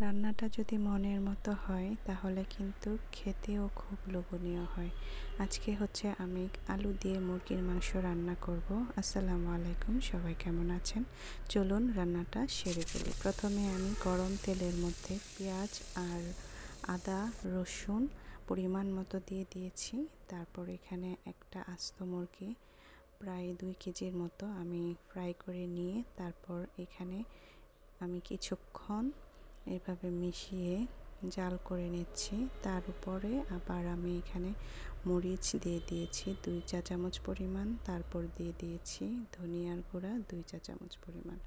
রান্নাটা যদি মনের মতো হয় তাহলে কিন্তু খেতেও খুব লোভনীয় হয়। আজকে হচ্ছে আমি আলু দিয়ে মুরগির মাংস রান্না করব। আসসালামু আলাইকুম, সবাই কেমন আছেন? চলুন রান্নাটা সেরে ফেলি। প্রথমে আমি গরম তেলের মধ্যে পেঁয়াজ আর আদা রসুন পরিমাণ মতো দিয়ে দিয়েছি। তারপর এখানে একটা আস্ত মুরগি প্রায় 2 কেজির মতো আমি ফ্রাই করে নিয়ে তারপর এখানে আমি কিছুক্ষণ এভাবে মিশিয়ে জাল করে নিচ্ছি। তার উপরে আবার আমি এখানে মরিচ দিয়ে দিয়েছি 2 চা চামচ পরিমাণ, তারপর দিয়ে দিয়েছি ধনিয়ার গুঁড়া 2 চা চামচ পরিমাণ,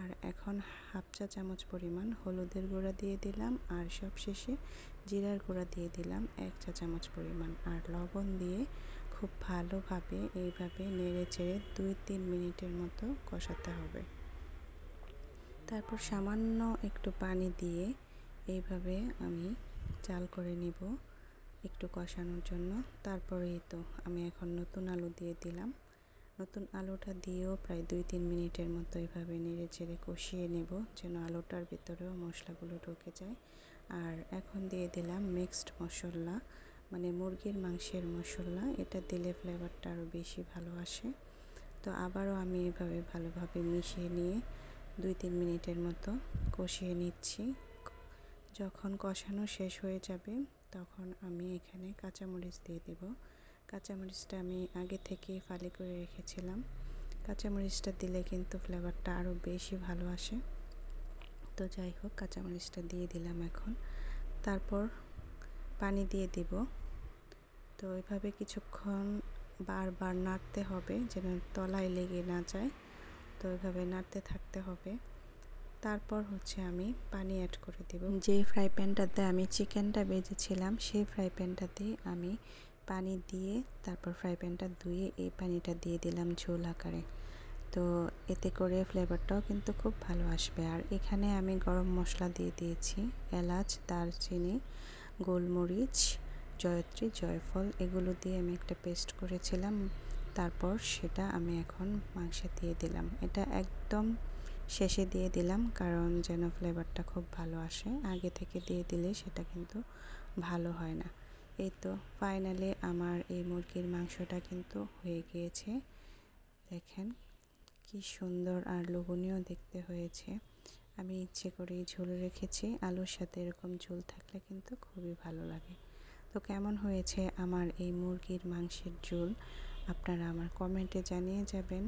আর এখন হাফ চা চামচ পরিমাণ হলুদের গুঁড়া দিয়ে দিলাম, আর সবশেষে জিরার গুঁড়া দিয়ে দিলাম 1 চা চামচ পরিমাণ, আর লবণ দিয়ে খুব ভালোভাবে এইভাবে নেড়ে চেড়ে 2-3 মিনিটের মতো কষাতে হবে। তারপর সামান্য একটু পানি দিয়ে এইভাবে আমি জাল করে নিব একটু কষানোর জন্য। তারপরেই তো আমি এখন নতুন আলু দিয়ে দিলাম। নতুন আলুটা দিয়েও প্রায় 2-3 মিনিটের মতো এইভাবে নেড়ে চেড়ে কষিয়ে নেব যেন আলুটার ভিতরেও মশলাগুলো ঢুকে যায়। আর এখন দিয়ে দিলাম মিক্সড মশলা, মানে মুরগির মাংসের মশলা। এটা দিলে ফ্লেভারটা আরও বেশি ভালো আসে। তো আবারও আমি এভাবে ভালোভাবে মিশিয়ে নিয়ে 2-3 মিনিটের মতো কষিয়ে নিচ্ছি। যখন কষানো শেষ হয়ে যাবে তখন আমি এখানে কাঁচামরিচ দিয়ে দেব। কাঁচামরিচটা আমি আগে থেকেই ফালি করে রেখেছিলাম। কাঁচামরিচটা দিলে কিন্তু ফ্লেভারটা আরও বেশি ভালো আসে। তো যাই হোক, কাঁচামরিচটা দিয়ে দিলাম এখন। তারপর পানি দিয়ে দিব। তো এভাবে কিছুক্ষণ বারবার নাড়তে হবে যেন তলায় লেগে না যায়। তো এভাবে নাড়তে থাকতে হবে। তারপর হচ্ছে আমি পানি অ্যাড করে দেব। যে ফ্রাই প্যানটাতে আমি চিকেনটা ভেজেছিলাম সেই ফ্রাই প্যানটাতে আমি পানি দিয়ে তারপর ফ্রাই প্যানটা ধুয়ে এই পানিটা দিয়ে দিলাম ঝোল আকারে। তো এতে করে ফ্লেভারটাও কিন্তু খুব ভালো আসবে। আর এখানে আমি গরম মশলা দিয়ে দিয়েছি, এলাচ, দারচিনি, গোলমরিচ, জয়ত্রী, জয়ফল, এগুলো দিয়ে আমি একটা পেস্ট করেছিলাম। তারপর সেটা আমি এখন মাংসে দিয়ে দিলাম। এটা একদম শেষে দিয়ে দিলাম কারণ যেন ফ্লেভারটা খুব ভালো আসে। আগে থেকে দিয়ে দিলে সেটা কিন্তু ভালো হয় না। এই তো ফাইনালি আমার এই মুরগির মাংসটা কিন্তু হয়ে গিয়েছে। দেখেন কি সুন্দর আর লোভনীয় দেখতে হয়েছে। আমি ইচ্ছে করেই ঝোল রেখেছি, আলুর সাথে এরকম ঝোল থাকলে কিন্তু খুবই ভালো লাগে। তো কেমন হয়েছে আমার এই মুরগির মাংসের ঝোল আপনারা আমার কমেন্টে জানিয়ে যাবেন।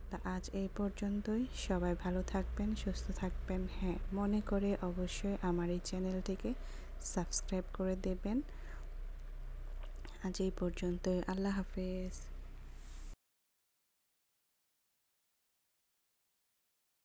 তা আজ এই পর্যন্তই। সবাই ভালো থাকবেন, সুস্থ থাকবেন। হ্যাঁ, মনে করে অবশ্যই আমার এই চ্যানেলটিকে সাবস্ক্রাইব করে দেবেন। আজ এই পর্যন্তই। আল্লাহ হাফেজ।